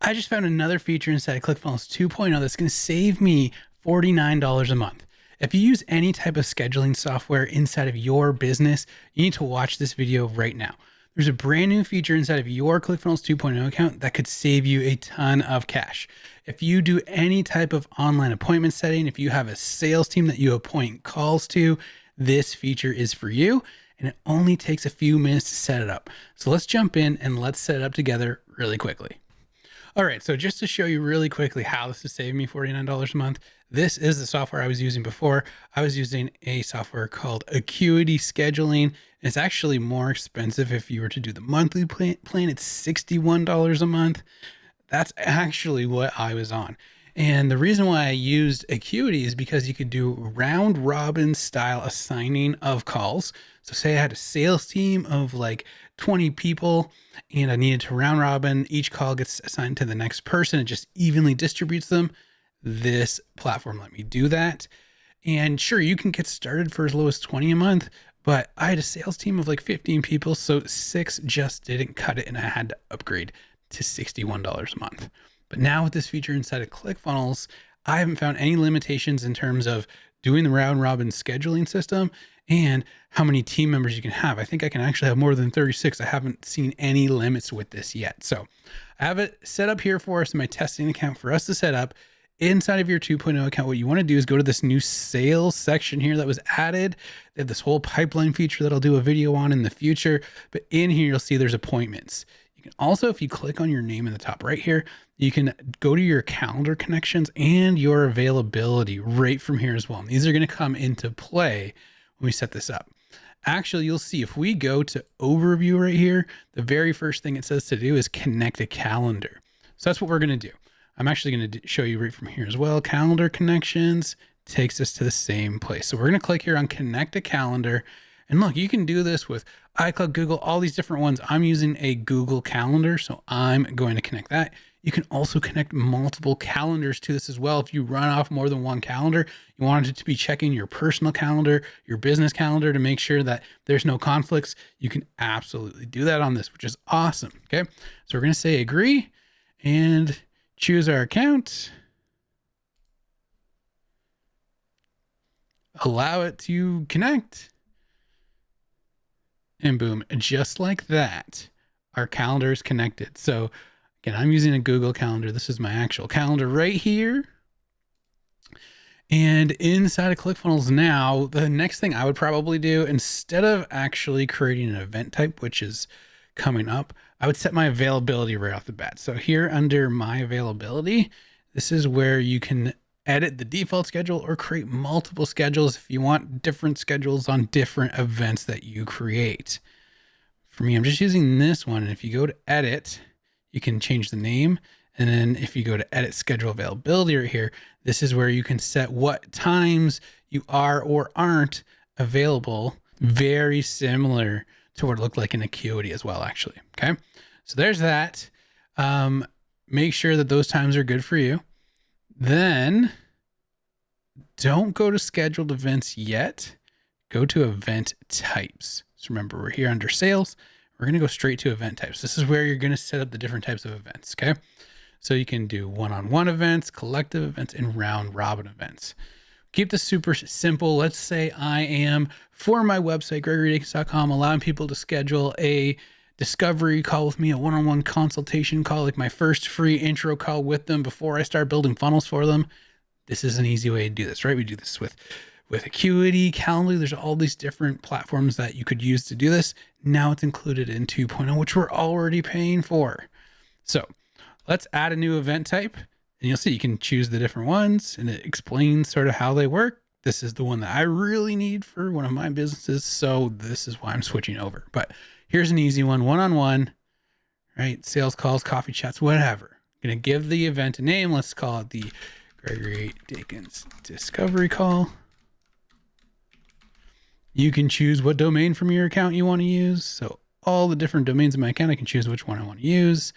I just found another feature inside of ClickFunnels 2.0 that's going to save me $49 a month. If you use any type of scheduling software inside of your business, you need to watch this video right now. There's a brand new feature inside of your ClickFunnels 2.0 account that could save you a ton of cash. If you do any type of online appointment setting, if you have a sales team that you appoint calls to, this feature is for you, and it only takes a few minutes to set it up. So let's jump in and let's set it up together really quickly. All right, so just to show you really quickly how this is saving me $49 a month, this is the software I was using before. I was using a software called Acuity Scheduling. It's actually more expensive if you were to do the monthly plan. It's $61 a month. That's actually what I was on. And the reason why I used Acuity is because you could do round robin style assigning of calls. So say I had a sales team of like 20 people and I needed to round robin, each call gets assigned to the next person. It just evenly distributes them. This platform let me do that. And sure, you can get started for as low as 20 a month, but I had a sales team of like 15 people. So 6 just didn't cut it and I had to upgrade to $61 a month. But now with this feature inside of ClickFunnels, I haven't found any limitations in terms of doing the round robin scheduling system and how many team members you can have. I think I can actually have more than 36. I haven't seen any limits with this yet. So I have it set up here for us in my testing account for us to set up. Inside of your 2.0 account, what you want to do is go to this new sales section here that was added. They have this whole pipeline feature that I'll do a video on in the future. But in here, you'll see there's appointments. You can also, if you click on your name in the top right here, you can go to your calendar connections and your availability right from here as well. And these are going to come into play when we set this up. Actually, you'll see if we go to overview right here, the very first thing it says to do is connect a calendar. So that's what we're going to do. I'm actually going to show you right from here as well. Calendar connections takes us to the same place. So we're going to click here on connect a calendar. And look, you can do this with iCloud, Google, all these different ones. I'm using a Google Calendar, so I'm going to connect that. You can also connect multiple calendars to this as well. If you run off more than one calendar, you want it to be checking your personal calendar, your business calendar to make sure that there's no conflicts. You can absolutely do that on this, which is awesome. Okay, so we're going to say agree and choose our account. Allow it to connect. And boom, just like that, our calendar is connected. So again, I'm using a Google Calendar. This is my actual calendar right here. And inside of ClickFunnels now, the next thing I would probably do, instead of actually creating an event type, which is coming up, I would set my availability right off the bat. So here under my availability, this is where you can edit the default schedule or create multiple schedules if you want different schedules on different events that you create. For me, I'm just using this one. And if you go to edit, you can change the name. And then if you go to edit schedule availability right here, this is where you can set what times you are or aren't available. Very similar to what it looked like in Acuity as well, actually. Okay. So there's that. Make sure that those times are good for you. Then don't go to scheduled events yet. Go to event types. So remember, we're here under sales. We're going to go straight to event types. This is where you're going to set up the different types of events. Okay. So you can do one-on-one events, collective events, and round robin events. Keep this super simple. Let's say I am, for my website, GregoryDakins.com, allowing people to schedule a discovery call with me, a one-on-one consultation call, like my first free intro call with them before I start building funnels for them. This is an easy way to do this, right? We do this with Acuity, Calendly. There's all these different platforms that you could use to do this. Now it's included in 2.0, which we're already paying for. So let's add a new event type, and you'll see you can choose the different ones, and it explains sort of how they work. This is the one that I really need for one of my businesses, so this is why I'm switching over. But here's an easy one, one-on-one, right? Sales calls, coffee chats, whatever. I'm going to give the event a name. Let's call it the Gregory Dakins Discovery Call. You can choose what domain from your account you want to use. So all the different domains in my account, I can choose which one I want to use.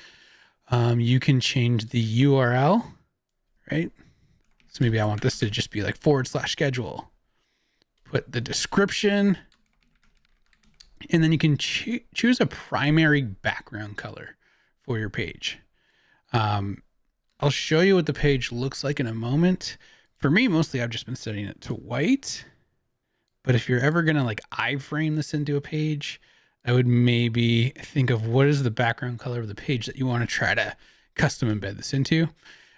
You can change the URL, right? So maybe I want this to just be like /schedule. Put the description, and then you can choose a primary background color for your page. I'll show you what the page looks like in a moment. For me, mostly I've just been setting it to white. But if you're ever going to like iframe this into a page, I would maybe think of what is the background color of the page that you want to try to custom embed this into. And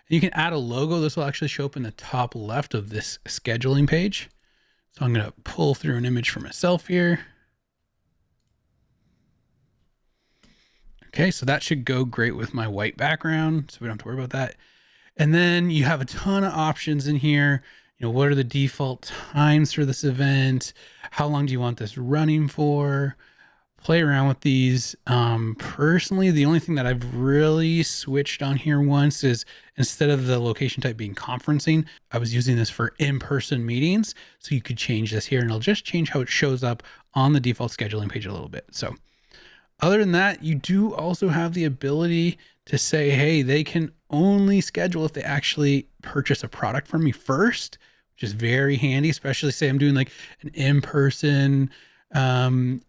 you can add a logo. This will actually show up in the top left of this scheduling page. So I'm going to pull through an image for myself here. Okay, so that should go great with my white background, so we don't have to worry about that. And then you have a ton of options in here. You know, what are the default times for this event? How long do you want this running for? Play around with these. Personally, the only thing that I've really switched on here once is instead of the location type being conferencing, I was using this for in-person meetings. So you could change this here and it'll just change how it shows up on the default scheduling page a little bit. So other than that, you do also have the ability to say, hey, they can only schedule if they actually purchase a product from me first, which is very handy, especially say I'm doing like an in-person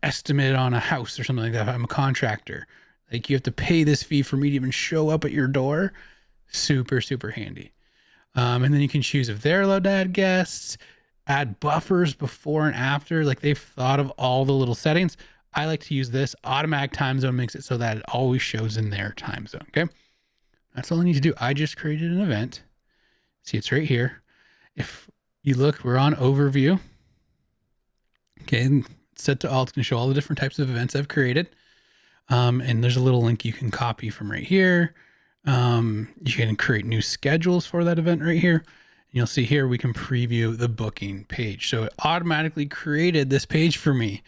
estimate on a house or something like that. If I'm a contractor, like you have to pay this fee for me to even show up at your door. Super, super handy. And then you can choose if they're allowed to add guests, add buffers before and after, like they've thought of all the little settings. I like to use this. Automatic time zone makes it so that it always shows in their time zone. Okay. That's all I need to do. I just created an event. See, it's right here. If you look, we're on overview. Okay. And set to all, it's going to show all the different types of events I've created. And there's a little link you can copy from right here. You can create new schedules for that event right here. And you'll see here, we can preview the booking page. So it automatically created this page for me.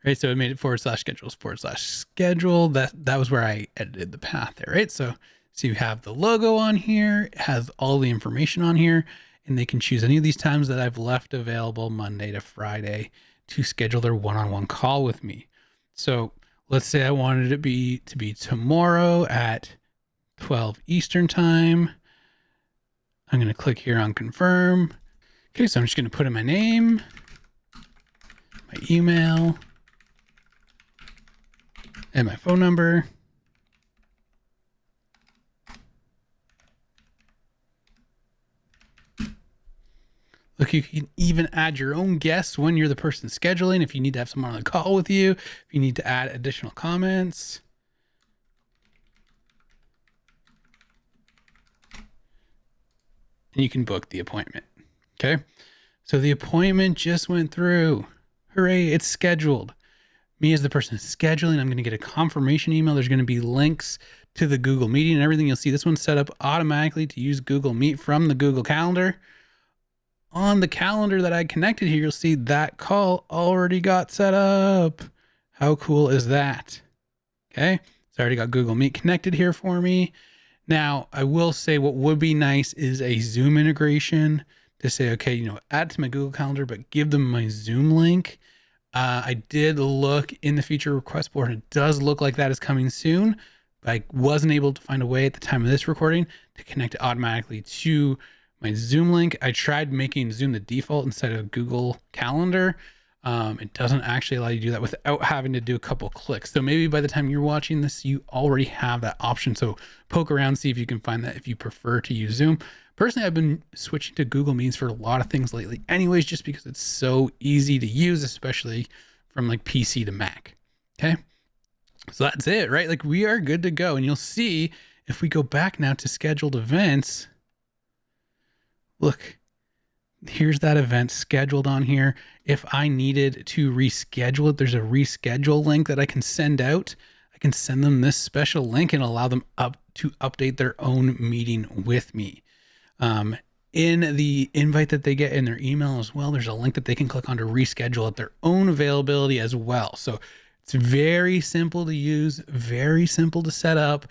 Right, so it made it /schedules/schedule. That was where I edited the path there, right? So you have the logo on here, it has all the information on here, and they can choose any of these times that I've left available Monday to Friday to schedule their one-on-one call with me. So let's say I wanted it to be tomorrow at 12 Eastern time. I'm going to click here on confirm. Okay, so I'm just going to put in my name, my email, and my phone number. Look, you can even add your own guests when you're the person scheduling. If you need to have someone on the call with you, if you need to add additional comments. And you can book the appointment. Okay. So the appointment just went through. Hooray, it's scheduled. Me as the person scheduling, I'm going to get a confirmation email. There's going to be links to the Google Meeting and everything. You'll see this one's set up automatically to use Google Meet from the Google Calendar. On the calendar that I connected here, you'll see that call already got set up. How cool is that? Okay, it's already got Google Meet connected here for me. Now, I will say what would be nice is a Zoom integration to say, okay, you know, add to my Google Calendar, but give them my Zoom link. I did look in the feature request board, and it does look like that is coming soon, but I wasn't able to find a way at the time of this recording to connect it automatically to my Zoom link. I tried making Zoom the default instead of Google Calendar. It doesn't actually allow you to do that without having to do a couple clicks. So maybe by the time you're watching this, you already have that option. So poke around, see if you can find that if you prefer to use Zoom. Personally, I've been switching to Google Meets for a lot of things lately anyways, just because it's so easy to use, especially from like PC to Mac. Okay. So that's it, right? Like we are good to go. And you'll see if we go back now to scheduled events, look, here's that event scheduled on here. If I needed to reschedule it, there's a reschedule link that I can send out. I can send them this special link and allow them to update their own meeting with me. In the invite that they get in their email as well, there's a link that they can click on to reschedule at their own availability as well. So it's very simple to use, very simple to set up.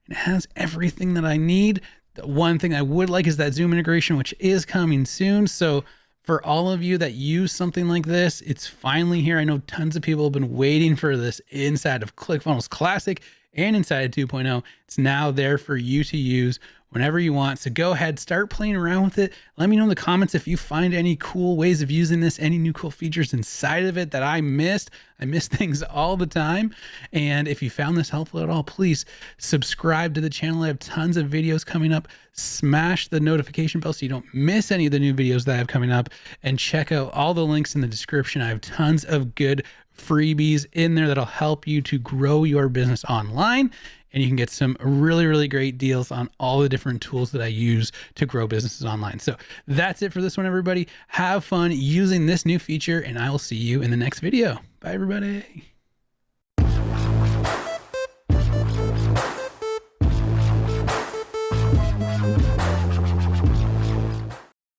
It has everything that I need. The one thing I would like is that Zoom integration, which is coming soon. So for all of you that use something like this, it's finally here. I know tons of people have been waiting for this inside of ClickFunnels Classic and inside of 2.0. It's It's now there for you to use whenever you want. So go ahead, start playing around with it. Let me know in the comments if you find any cool ways of using this, any new cool features inside of it that I missed. I miss things all the time. And if you found this helpful at all, please subscribe to the channel. I have tons of videos coming up. Smash the notification bell so you don't miss any of the new videos that I have coming up, and check out all the links in the description. I have tons of good freebies in there that'll help you to grow your business online. And you can get some really, really great deals on all the different tools that I use to grow businesses online. So that's it for this one, everybody. Have fun using this new feature, and I will see you in the next video. Bye, everybody.